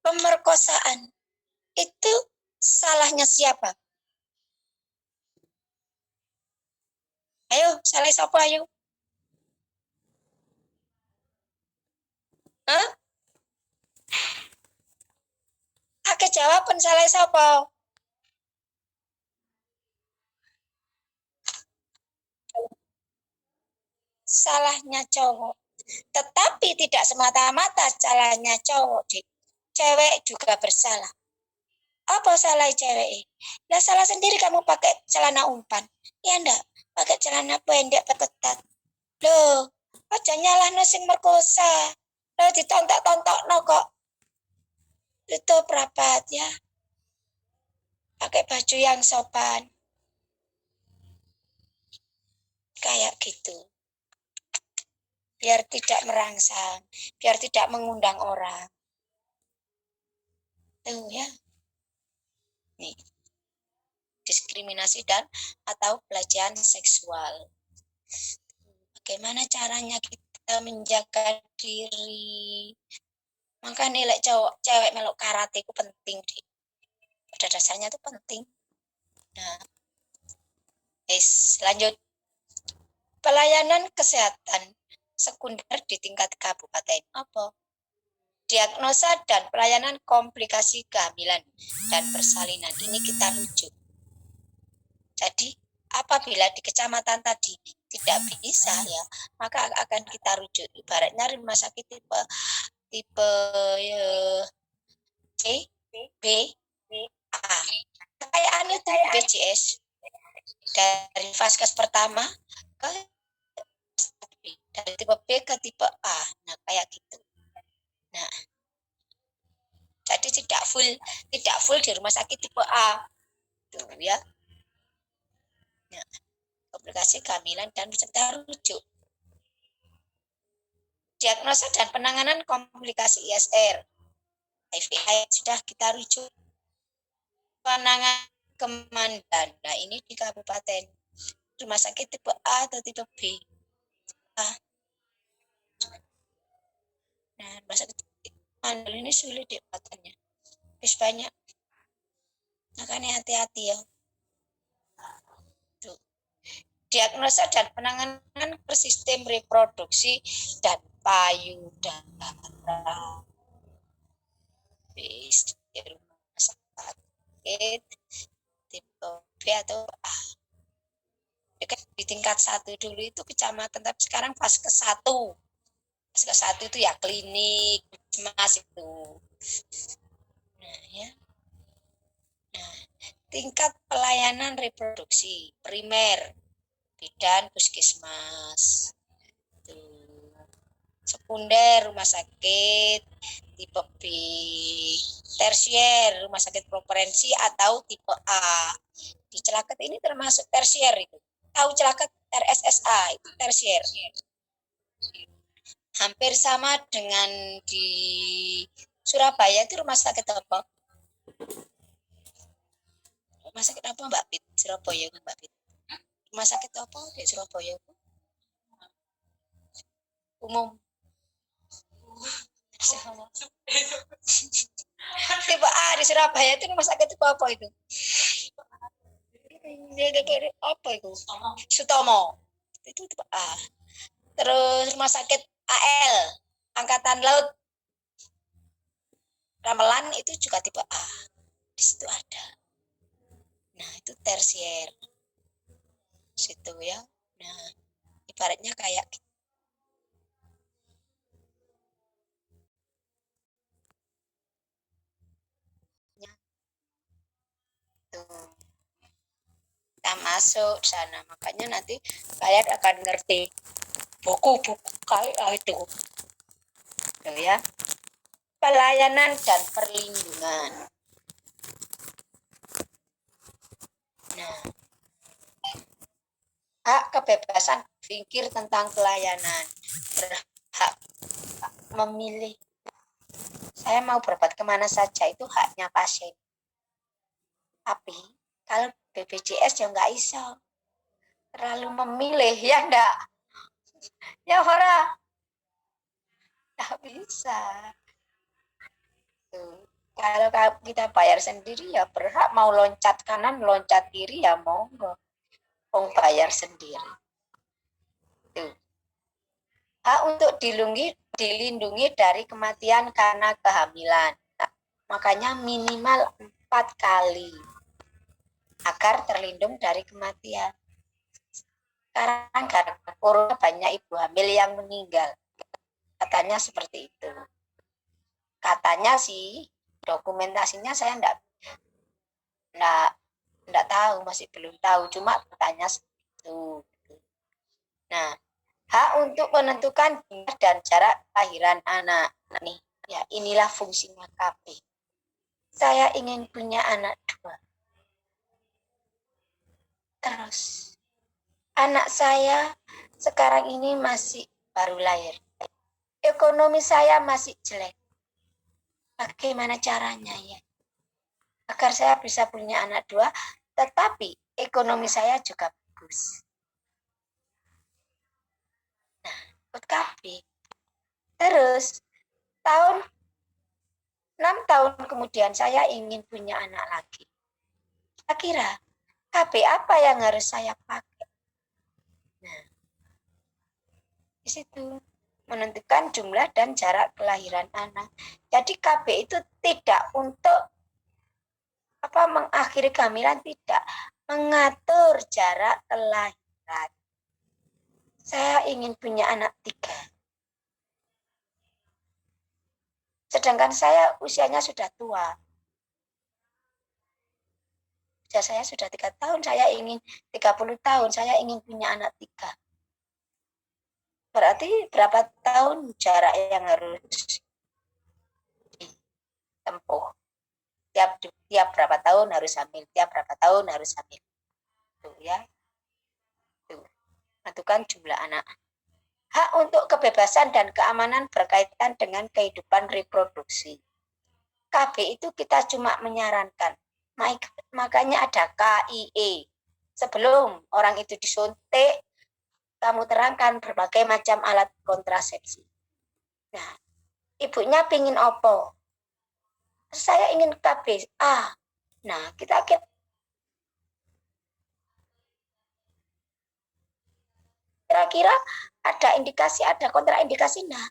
pemerkosaan itu salahnya siapa? Ayo, salah siapa ayo? Hah? Ake jawaban salah siapa? Salahnya cowok. Tetapi tidak semata-mata salahnya cowok, Dik. Cewek juga bersalah. Apa salah cewek? Lah salah sendiri kamu pakai celana umpan. Ya enggak, pakai celana pendek ketat. Loh, aja nyalahno sing merkosa. Loh ditontok-tontokno kok. Tutup rapat ya. Pakai baju yang sopan. Kayak gitu. Biar tidak merangsang, biar tidak mengundang orang. Tuh ya. Nih. Diskriminasi dan atau pelecehan seksual. Bagaimana caranya kita menjaga diri? Maka nilai cowok cewek melok karate itu penting, Dik. Pada dasarnya itu penting. Nah, lanjut. Pelayanan kesehatan sekunder di tingkat kabupaten. Apa? Diagnosa dan pelayanan komplikasi kehamilan dan persalinan. Ini kita rujuk. Jadi, apabila di kecamatan tadi tidak bisa ya, maka akan kita rujuk. Ibaratnya rumah sakit tipe C, B, A. Kayak itu BCS dari vaskes pertama ke dari tipe B ke tipe A. Nah, kayak gitu. Nah, jadi tidak full di rumah sakit tipe A. Tuh ya. Nah, komplikasi kehamilan dan peserta rujuk. Diagnosa dan penanganan komplikasi ISR. HIV sudah kita rujuk. Penanganan Kemandan. Nah, ini di kabupaten. Rumah sakit tipe A atau tipe B. A. Nah, rumah sakit Kemandan ini sulit diobatannya. Terus banyak. Makanya hati-hati ya. Tuh. Diagnosa dan penanganan sistem reproduksi dan payudara. Di rumah sakit tipe B atau A. Di tingkat 1 dulu itu kecamatan, tapi sekarang vaskes 1. Vaskes 1 itu ya klinik, mas itu. Nah, ya. Nah, tingkat pelayanan reproduksi primer, bidan, puskesmas. Sekunder, rumah sakit tipe B. Tersier, rumah sakit preferensi atau tipe A. Di Celaket ini termasuk tersier itu. Tahu Celaket RSSA itu tersier. Hampir sama dengan di Surabaya itu rumah sakit apa? Rumah sakit apa Mbak Pit? Surabaya Mbak Pit. Rumah sakit apa di Surabaya? Umum. Tipe A di Surabaya itu rumah sakit tipe apa itu? Apa itu? Sutomo. Itu tipe A. Terus rumah sakit AL, Angkatan Laut Ramelan itu juga tipe A. Di situ ada. Nah, itu tersier. Situ ya. Nah, ibaratnya kayak gitu. Kita masuk sana. Makanya nanti kalian akan ngerti buku-buku kayak itu. Tuh ya. Pelayanan dan perlindungan. Nah, hak kebebasan berpikir tentang pelayanan, berhak memilih. Saya mau berobat kemana saja itu haknya pasien. Tapi kalau BPJS ya nggak iso. Terlalu memilih ya enggak? Ya ora. Nggak bisa. Tuh. Kalau kita bayar sendiri ya berhak, mau loncat kanan, loncat kiri ya monggo. Wong bayar sendiri. Tuh. Hak untuk dilindungi dari kematian karena kehamilan. Nah, makanya minimal 4 kali agar terlindung dari kematian. Sekarang karena corona banyak ibu hamil yang meninggal. Katanya seperti itu. Katanya sih, dokumentasinya saya enggak tahu, masih belum tahu, cuma bertanya seperti itu. Nah, hak untuk menentukan jumlah dan jarak kelahiran anak. Nih, ya inilah fungsinya KB. Saya ingin punya anak 2. Terus, anak saya sekarang ini masih baru lahir. Ekonomi saya masih jelek. Bagaimana caranya ya? Agar saya bisa punya anak 2, tetapi ekonomi saya juga bagus. Nah, ikut KB. Terus, 6 tahun kemudian saya ingin punya anak lagi. Kira-kira KB apa yang harus saya pakai? Nah, di situ menentukan jumlah dan jarak kelahiran anak. Jadi KB itu tidak untuk mengakhiri kehamilan, tidak, mengatur jarak kelahiran. Saya ingin punya anak 3. Sedangkan saya usianya sudah tua. Usia saya sudah 3 tahun, saya ingin 30 tahun, saya ingin punya anak 3. Berarti berapa tahun jarak yang harus ditempuh? Tiap berapa tahun harus hamil, tiap berapa tahun harus hamil. Tuh ya. Tuh. Tentukan jumlah anak. Hak untuk kebebasan dan keamanan berkaitan dengan kehidupan reproduksi. KB itu kita cuma menyarankan. Makanya ada KIE. Sebelum orang itu disuntik, kamu terangkan berbagai macam alat kontrasepsi. Nah, ibunya pingin opo? Saya ingin KB. Nah, kita kira-kira ada indikasi, ada kontraindikasi. Nah,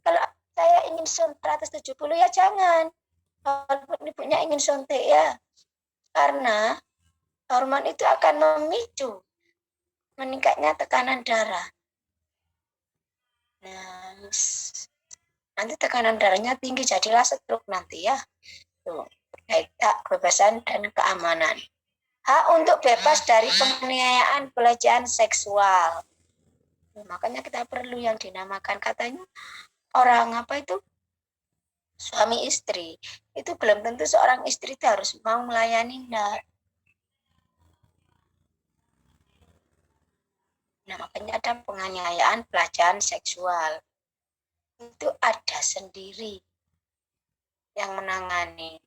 kalau saya ingin suntik 170 ya jangan. Kalau ibunya ingin suntik ya. Karena hormon itu akan memicu meningkatnya tekanan darah. Nah, nanti tekanan darahnya tinggi, jadilah stroke nanti ya. Tuh, hak kebebasan dan keamanan. Hak untuk bebas dari penganiayaan pelecehan seksual. Makanya kita perlu yang dinamakan, katanya orang suami istri. Itu belum tentu seorang istri itu harus mau melayani. Nah, makanya ada penganiayaan pelecehan seksual. Itu ada sendiri yang menangani.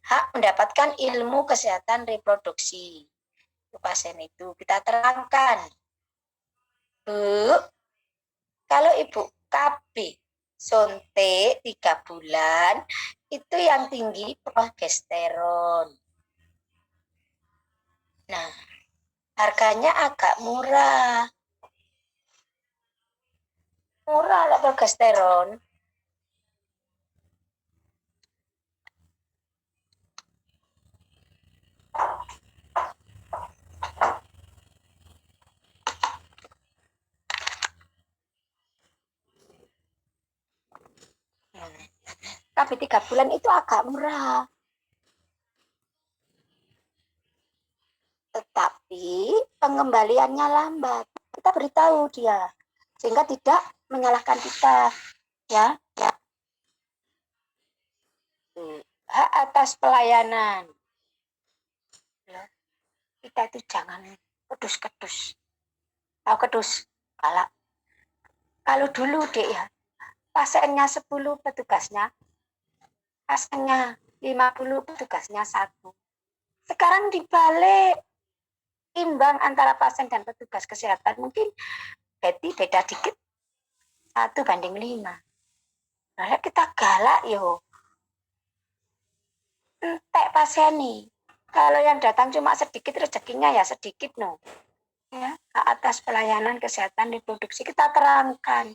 Hak mendapatkan ilmu kesehatan reproduksi. Pasien itu kita terangkan. Bu, kalau ibu KB suntik 3 bulan, itu yang tinggi progesteron. Nah, harganya agak murah. Murah lah progesteron. KB 3 bulan itu agak murah. Tetapi pengembaliannya lambat. Kita beritahu dia sehingga tidak menyalahkan kita, ya. Hak atas pelayanan. Ya. Kita itu jangan kedus-kedus. Tahu kedus? Kalau dulu dek ya, pasiennya 10 petugasnya, pasiennya 50 petugasnya 1. Sekarang dibalik, imbang antara pasien dan petugas kesehatan, mungkin beda dikit, 1:5. Nah, kita galak yo. entek pasien nih. Kalau yang datang cuma sedikit, rezekinya ya sedikit no. Ya, atas pelayanan kesehatan reproduksi kita terangkan.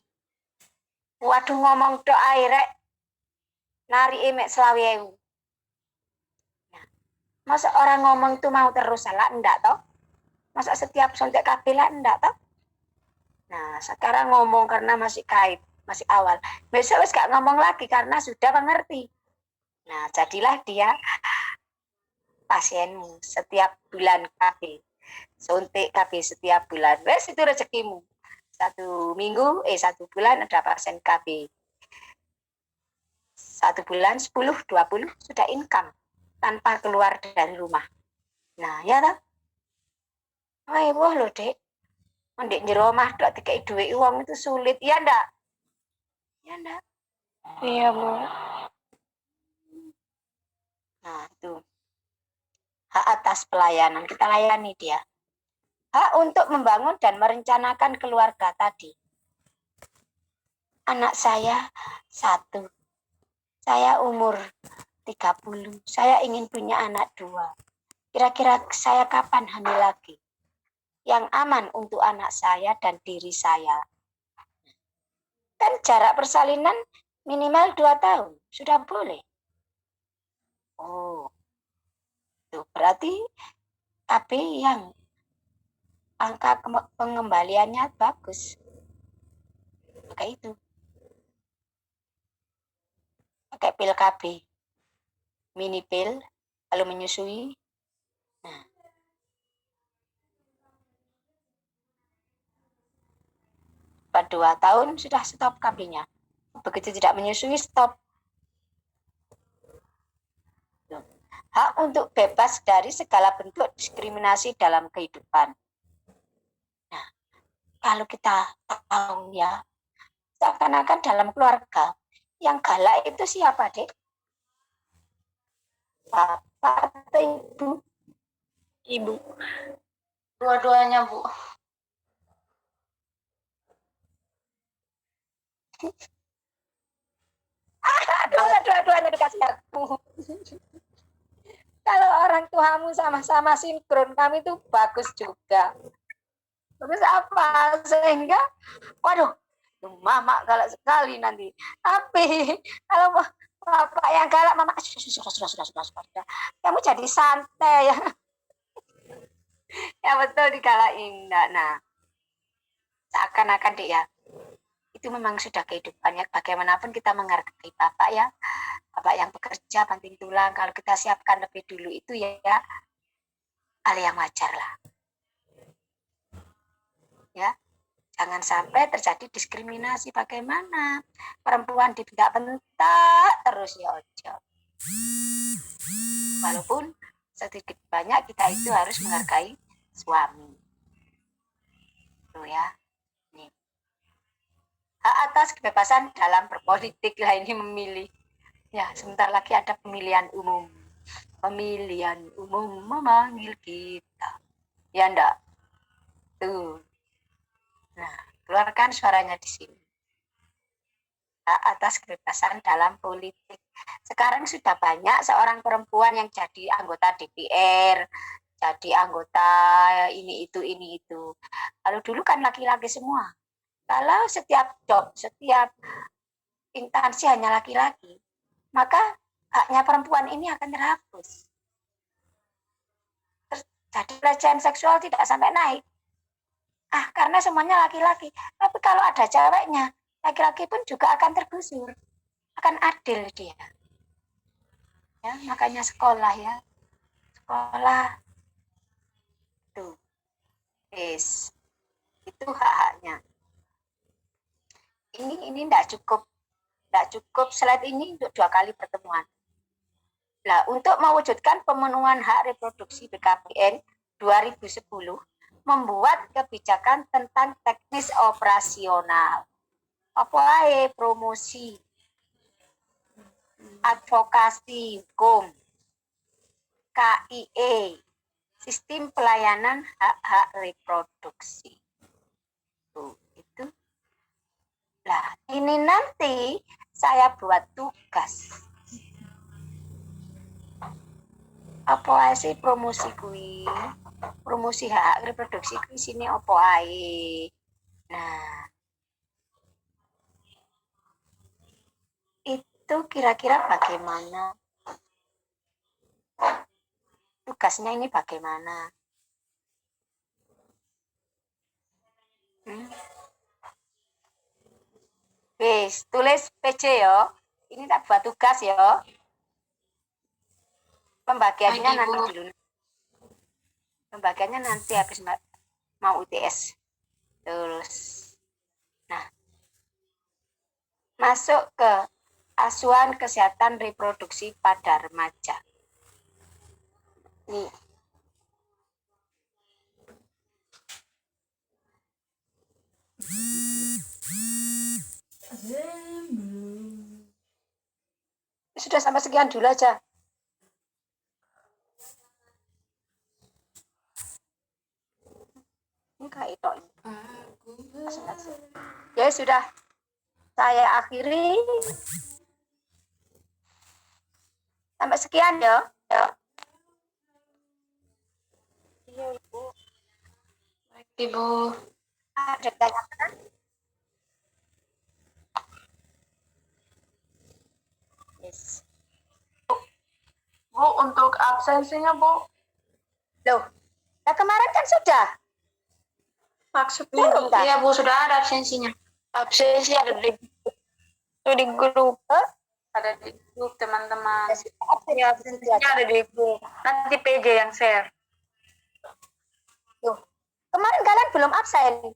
Waduh ngomong do airek nari emek selawi ewu. Masa orang ngomong itu mau terus salah enggak toh? Masa setiap sontek kabela enggak toh? Nah, sekarang ngomong karena masih kait, masih awal. Besok wis gak ngomong lagi karena sudah mengerti. Nah, jadilah dia pasienmu setiap bulan KB. Suntik KB setiap bulan. Wes itu rezekimu. 1 bulan ada pasien KB. 1 bulan 10, 20 sudah income tanpa keluar dari rumah. Nah, ya tak? Wah loh, Dek. Ndek jero omah tok dikei dhuwit wong itu sulit. Ya ndak? Ya ndak? Iya, Bu. Nah, itu. Hak atas pelayanan, kita layani dia. Hak untuk membangun dan merencanakan keluarga tadi. Anak saya 1. Saya umur 30. Saya ingin punya anak 2. Kira-kira saya kapan hamil lagi? Yang aman untuk anak saya dan diri saya. Kan jarak persalinan minimal 2 tahun. Sudah boleh. Oh, itu berarti tapi yang angka pengembaliannya bagus. Maka itu. Pakai pil KB. Mini pil, kalau menyusui. Nah. Pada 2 tahun sudah stop KB-nya. Begitu tidak menyusui, stop. Hak untuk bebas dari segala bentuk diskriminasi dalam kehidupan. Nah, kalau kita tahu ya, seakan-akan dalam keluarga, yang galak itu siapa, Dek? Bapak atau ibu? Ibu. Dua-duanya, Bu. Dua-duanya dikasih aku. Kalau orang tuamu sama-sama sinkron, kami itu bagus juga. Terus apa? Sehingga, waduh, mama galak sekali nanti. Tapi kalau bapak yang galak, mama sudah. Kamu jadi santai ya. Ya betul digalain. Nah, seakan-akan deh ya. Itu memang sudah kehidupannya. Bagaimanapun kita menghargai bapak ya. Bapak yang bekerja banting tulang. Kalau kita siapkan lebih dulu itu ya hal yang wajar lah. Ya, jangan sampai terjadi diskriminasi. Bagaimana perempuan dibentak-bentak terus ya ojo. Walaupun sedikit banyak kita itu harus menghargai suami. Tuh ya. Nih. Hak atas kebebasan dalam berpolitik lah ini memilih. Ya, sebentar lagi ada pemilihan umum. Pemilihan umum memanggil kita. Ya enggak? Tuh. Nah, keluarkan suaranya di sini. Hak atas kebebasan dalam politik. Sekarang sudah banyak seorang perempuan yang jadi anggota DPR, jadi anggota ini itu. Kalau dulu kan laki-laki semua. Kalau setiap job, setiap instansi hanya laki-laki, maka haknya perempuan ini akan terhapus. Jadi pelecehan seksual tidak sampai naik. Karena semuanya laki-laki. Tapi kalau ada ceweknya, laki-laki pun juga akan tergusur. Akan adil dia. Ya, makanya sekolah ya. Sekolah. Tuh. Yes. Itu hak-haknya. Ini enggak cukup. Enggak cukup slide ini untuk 2 kali pertemuan. Nah, untuk mewujudkan pemenuhan hak reproduksi BKPN 2010, membuat kebijakan tentang teknis operasional. Apa ae promosi, advokasi hukum, KIE, sistem pelayanan hak-hak reproduksi. Tuh, itu. Nah, ini nanti saya buat tugas. Apa ae sih promosi kuwi? Promosi hak reproduksi kuwi sini apa ae? Nah, itu kira-kira bagaimana? Tugasnya ini bagaimana? Wis, tulis PC ya. Ini tak buat tugas ya. Pembagiannya Baik, nanti Ibu. dulu. Pembagiannya nanti habis mau UTS. Terus, nah, masuk ke asuhan kesehatan reproduksi pada remaja. Nih. Sudah sampai sekian dulu aja. Enggak itu. Ya sudah. Saya akhiri. Sampai sekian ya. Iya, Ibu. Ibu. Ada tanyakan? Yes. Bu, untuk absensinya, Bu. Loh, nah kemarin kan sudah. Maksudnya, Belum, kan? iya Bu, sudah ada absensinya. Absensi ada di grup. Ada di grup teman-teman. Ya, absensinya ada di grup. Nanti PJ yang share. Loh, kemarin kalian belum absen.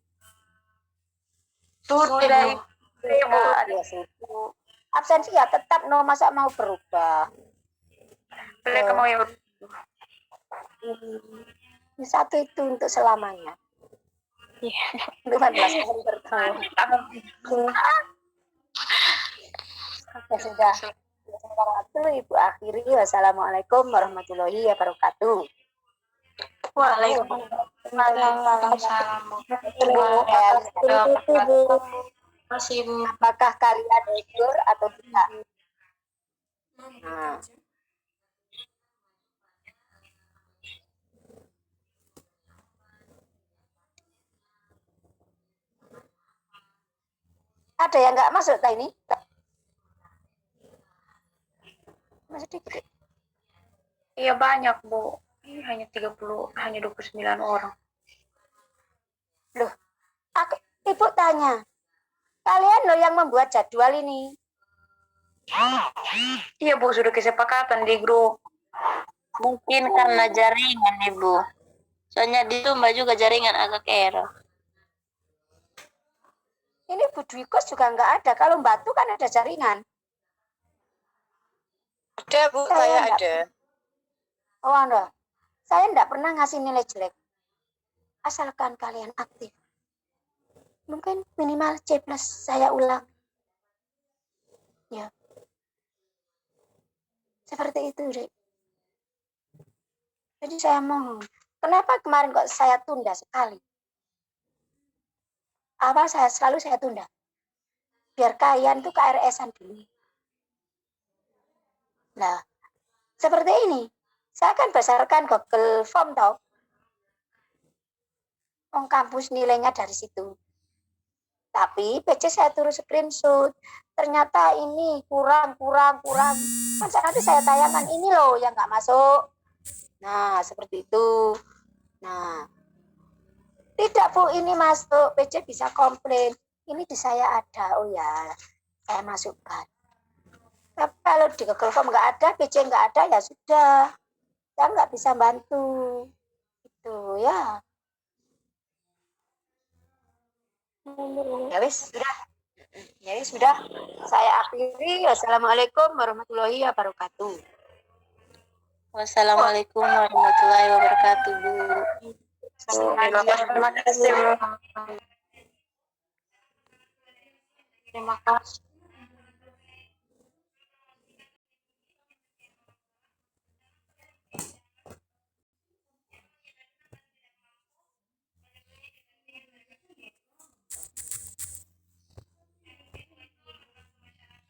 Sudah, Ibu. Ya sudah. Absensi ya tetap no, masa mau berubah. Mereka mau yang Ini satu itu untuk selamanya. Iya. 15 tahun bertahun. Ya sudah. Sementara itu Ibu akhiri. Wassalamualaikum warahmatullahi wabarakatuh. Waalaikumsalam. Masih, Bu. Apakah kalian tidur atau tidak? Nah. Ada yang nggak masuk tak ini? Masih dikit. Iya banyak, Bu. Ini hanya 29 orang. Loh, Ibu tanya. Kalian loh yang membuat jadwal ini. Iya, Bu, sudah kesepakatan di grup. Mungkin karena jaringan, Ibu. Soalnya di Sumba juga jaringan agak error. Ini Bu Dwi Kos juga nggak ada. Kalau Batu kan ada jaringan. Ada Bu, saya ada. Oh Anda, saya enggak pernah ngasih nilai jelek. Asalkan kalian aktif. Mungkin minimal C+ saya ulang. Ya. Seperti itu, Dek. Jadi saya mohon. Kenapa kemarin kok saya tunda sekali? Awal selalu saya tunda. Biar kalian tuh KRS-an dulu. Nah, seperti ini. Saya akan berdasarkan Google Form toh. Kampus nilainya dari situ. Tapi PC saya turun screenshot. Ternyata ini kurang. Kan nanti saya tayangkan ini loh yang nggak masuk. Nah, seperti itu. Nah, tidak Bu, ini masuk. PC bisa komplain. Ini di saya ada. Oh ya, saya masukkan. Tapi kalau di Google Form nggak ada, PC nggak ada, ya sudah. Saya nggak bisa bantu. Itu ya. Ya wis, sudah. Ya wis, sudah. Saya akhiri. Wassalamualaikum warahmatullahi wabarakatuh. Wassalamualaikum warahmatullahi wabarakatuh, Bu. Terima kasih, Bu. Terima kasih.